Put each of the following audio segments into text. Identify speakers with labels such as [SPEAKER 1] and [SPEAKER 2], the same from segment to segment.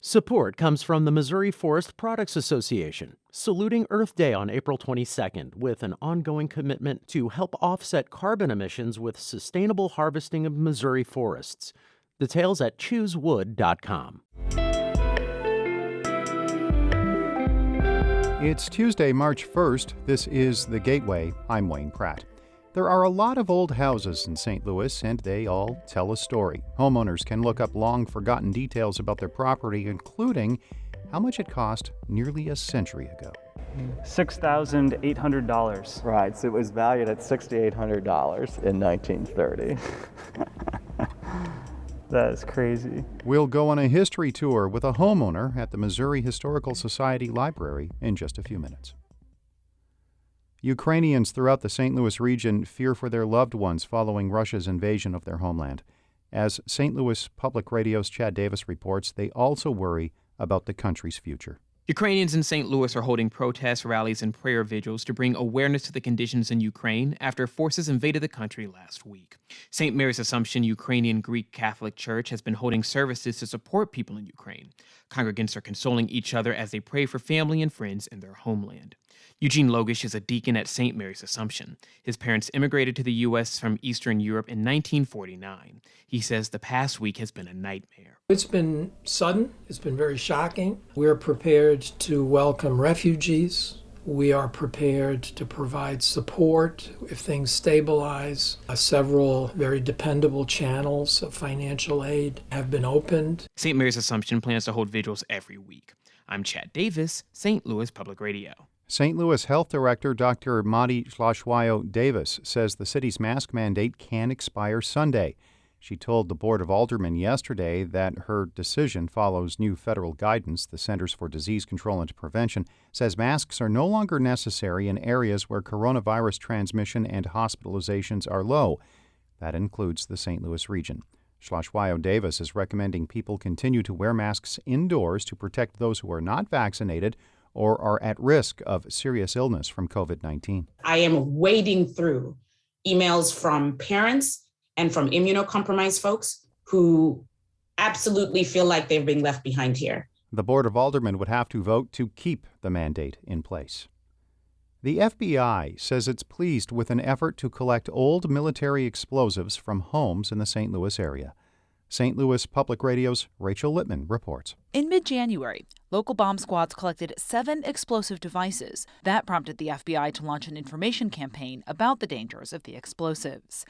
[SPEAKER 1] Support comes from the Missouri Forest Products Association, saluting Earth Day on April 22nd with an ongoing commitment to help offset carbon emissions with sustainable harvesting of Missouri forests. Details at choosewood.com.
[SPEAKER 2] It's Tuesday, March 1st. This is The Gateway. I'm Wayne Pratt. There are a lot of old houses in St. Louis, and they all tell a story. Homeowners can look up long-forgotten details about their property, including how much it cost nearly a century ago.
[SPEAKER 3] $6,800.
[SPEAKER 4] Right, so it was valued at $6,800 in 1930.
[SPEAKER 3] That is crazy.
[SPEAKER 2] We'll go on a history tour with a homeowner at the Missouri Historical Society Library in just a few minutes. Ukrainians throughout the St. Louis region fear for their loved ones following Russia's invasion of their homeland. As St. Louis Public Radio's Chad Davis reports, they also worry about the country's future.
[SPEAKER 5] Ukrainians in St. Louis are holding protests, rallies, and prayer vigils to bring awareness to the conditions in Ukraine after forces invaded the country last week. St. Mary's Assumption Ukrainian Greek Catholic Church has been holding services to support people in Ukraine. Congregants are consoling each other as they pray for family and friends in their homeland. Eugene Logish is a deacon at St. Mary's Assumption. His parents immigrated to the U.S. from Eastern Europe in 1949. He says the past week has been a nightmare.
[SPEAKER 6] It's been sudden. It's been very shocking. We're prepared to welcome refugees. We are prepared to provide support if things stabilize. Several very dependable channels of financial aid have been opened.
[SPEAKER 5] St. Mary's Assumption plans to hold vigils every week. I'm Chad Davis, St. Louis Public Radio.
[SPEAKER 2] St. Louis Health Director Dr. Madi Schlashwayo Davis says the city's mask mandate can expire Sunday. She told the Board of Aldermen yesterday that her decision follows new federal guidance. The Centers for Disease Control and Prevention says masks are no longer necessary in areas where coronavirus transmission and hospitalizations are low. That includes the St. Louis region. Schlashwayo Davis is recommending people continue to wear masks indoors to protect those who are not vaccinated or are at risk of serious illness from COVID-19.
[SPEAKER 7] I am wading through emails from parents and from immunocompromised folks who absolutely feel like they're being left behind here.
[SPEAKER 2] The Board of Aldermen would have to vote to keep the mandate in place. The FBI says it's pleased with an effort to collect old military explosives from homes in the St. Louis area. St. Louis Public Radio's Rachel Littman reports.
[SPEAKER 8] In mid-January, local bomb squads collected 7 explosive devices. That prompted the FBI to launch an information campaign about the dangers of the explosives.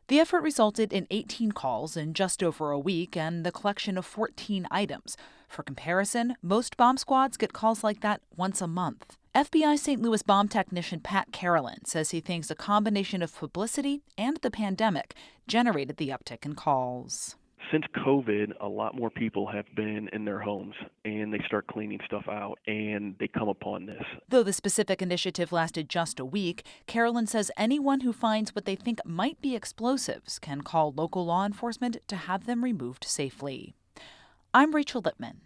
[SPEAKER 8] The effort resulted in 18 calls in just over a week and the collection of 14 items. For comparison, most bomb squads get calls like that once a month. FBI St. Louis bomb technician Pat Carolyn says he thinks a combination of publicity and the pandemic generated the uptick in calls.
[SPEAKER 9] Since COVID, a lot more people have been in their homes and they start cleaning stuff out and they come upon this.
[SPEAKER 8] Though the specific initiative lasted just a week, Carolyn says anyone who finds what they think might be explosives can call local law enforcement to have them removed safely. I'm Rachel Littman,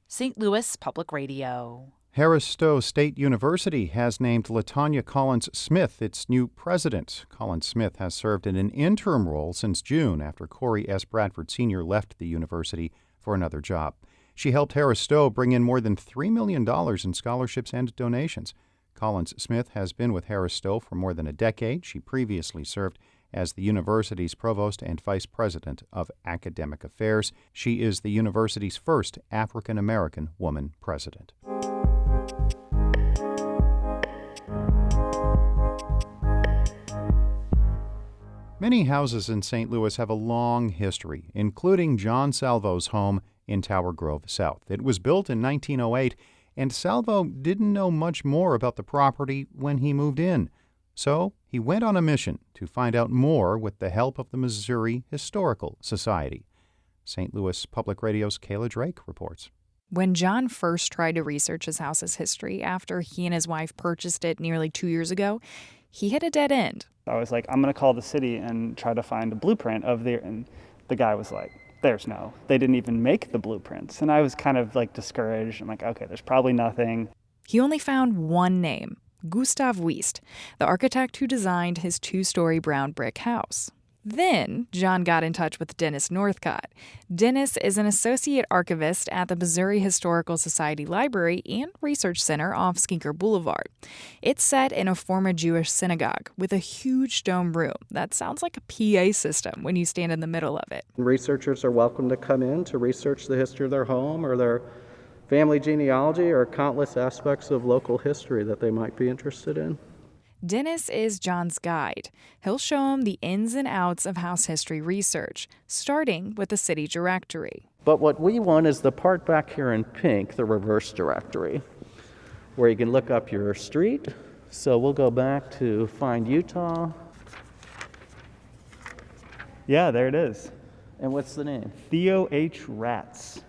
[SPEAKER 8] St. Louis Public Radio.
[SPEAKER 2] Harris Stowe State University has named LaTanya Collins-Smith its new president. Collins-Smith has served in an interim role since June after Corey S. Bradford Sr. left the university for another job. She helped Harris Stowe bring in more than $3 million in scholarships and donations. Collins-Smith has been with Harris Stowe for more than a decade. She previously served as the university's provost and vice president of academic affairs. She is the university's first African-American woman president. Many houses in St. Louis have a long history, including John Salvo's home in Tower Grove South. It was built in 1908, and Salvo didn't know much more about the property when he moved in. So he went on a mission to find out more with the help of the Missouri Historical Society. St. Louis Public Radio's Kayla Drake reports.
[SPEAKER 10] When John first tried to research his house's history after he and his wife purchased it nearly 2 years ago, he hit a dead end.
[SPEAKER 3] I was like, I'm going to call the city and try to find a blueprint of there. And the guy was like, they didn't even make the blueprints. And I was kind of like discouraged. I'm like, okay, there's probably nothing.
[SPEAKER 10] He only found one name, Gustav Wiest, the architect who designed his 2-story brown brick house. Then John got in touch with Dennis Northcott. Dennis is an associate archivist at the Missouri Historical Society Library and Research Center off Skinker Boulevard. It's set in a former Jewish synagogue with a huge dome room that sounds like a PA system when you stand in the middle of it.
[SPEAKER 11] Researchers are welcome to come in to research the history of their home or their family genealogy or countless aspects of local history that they might be interested in.
[SPEAKER 10] Dennis is John's guide. He'll show him the ins and outs of house history research, starting with the city directory.
[SPEAKER 11] But what we want is the part back here in pink, the reverse directory, where you can look up your street. So we'll go back to find Utah.
[SPEAKER 3] Yeah, there it is.
[SPEAKER 11] And what's the name?
[SPEAKER 3] Theo H. Ratz.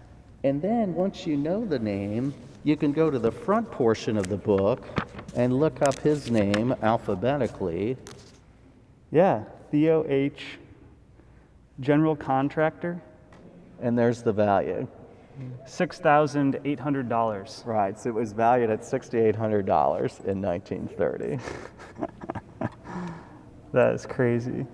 [SPEAKER 11] And then once you know the name, you can go to the front portion of the book and look up his name alphabetically.
[SPEAKER 3] Yeah, Theo H. General Contractor.
[SPEAKER 11] And there's the value.
[SPEAKER 3] $6,800.
[SPEAKER 4] Right, so it was valued at $6,800 in 1930.
[SPEAKER 3] That is crazy.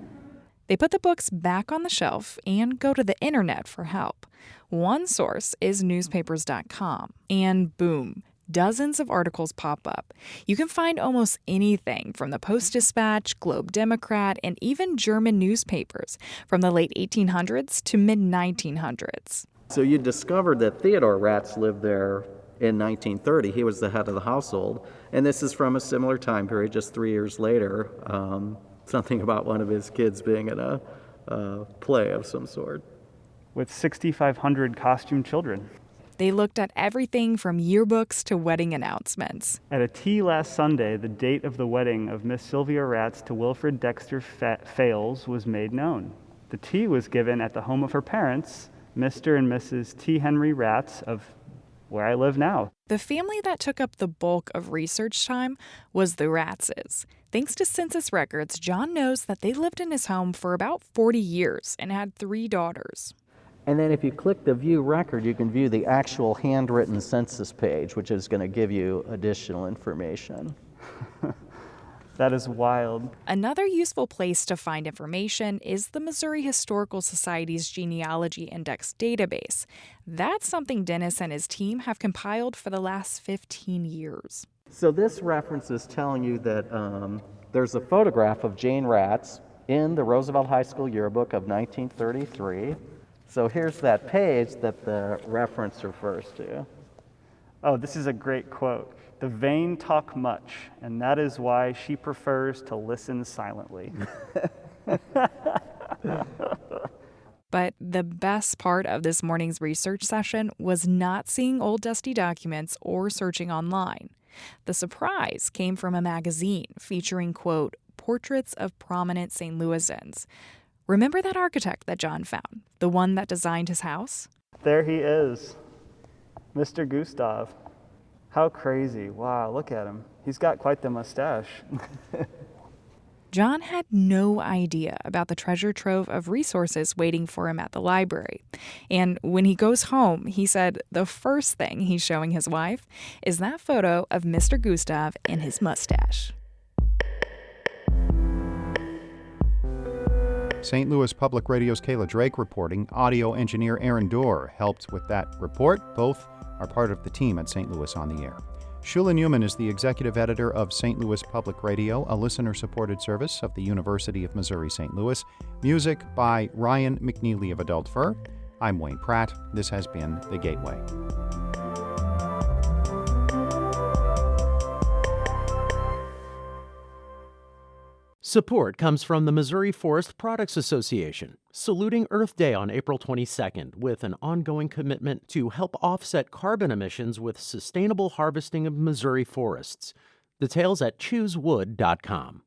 [SPEAKER 10] They put the books back on the shelf and go to the internet for help. One source is newspapers.com, and boom, dozens of articles pop up. You can find almost anything from the Post-Dispatch, Globe Democrat, and even German newspapers from the late 1800s to mid-1900s.
[SPEAKER 11] So you discovered that Theodore Ratz lived there in 1930. He was the head of the household. And this is from a similar time period, just 3 years later. Something about one of his kids being in a play of some sort.
[SPEAKER 3] With 6,500 costume children.
[SPEAKER 10] They looked at everything from yearbooks to wedding announcements.
[SPEAKER 3] At a tea last Sunday, the date of the wedding of Miss Sylvia Ratz to Wilfred Dexter Fales was made known. The tea was given at the home of her parents, Mr. and Mrs. T. Henry Ratz of where I live now.
[SPEAKER 10] The family that took up the bulk of research time was the Ratzes. Thanks to census records, John knows that they lived in his home for about 40 years and had 3 daughters.
[SPEAKER 11] And then if you click the view record, you can view the actual handwritten census page, which is going to give you additional information.
[SPEAKER 3] That is wild.
[SPEAKER 10] Another useful place to find information is the Missouri Historical Society's Genealogy Index database. That's something Dennis and his team have compiled for the last 15 years.
[SPEAKER 11] So this reference is telling you that there's a photograph of Jane Ratz in the Roosevelt High School yearbook of 1933. So here's that page that the reference refers to.
[SPEAKER 3] Oh, this is a great quote. The vain talk much, and that is why she prefers to listen silently.
[SPEAKER 10] But the best part of this morning's research session was not seeing old dusty documents or searching online. The surprise came from a magazine featuring, quote, portraits of prominent St. Louisans. Remember that architect that John found, the one that designed his house?
[SPEAKER 3] There he is, Mr. Gustav. How crazy. Wow, look at him. He's got quite the mustache.
[SPEAKER 10] John had no idea about the treasure trove of resources waiting for him at the library. And when he goes home, he said the first thing he's showing his wife is that photo of Mr. Gustav and his mustache.
[SPEAKER 2] St. Louis Public Radio's Kayla Drake reporting. Audio engineer Aaron Dorr helped with that report. Both are part of the team at St. Louis on the Air. Shula Newman is the executive editor of St. Louis Public Radio, a listener-supported service of the University of Missouri St. Louis. Music by Ryan McNeely of Adult Fur. I'm Wayne Pratt. This has been The Gateway.
[SPEAKER 1] Support comes from the Missouri Forest Products Association, saluting Earth Day on April 22nd with an ongoing commitment to help offset carbon emissions with sustainable harvesting of Missouri forests. Details at choosewood.com.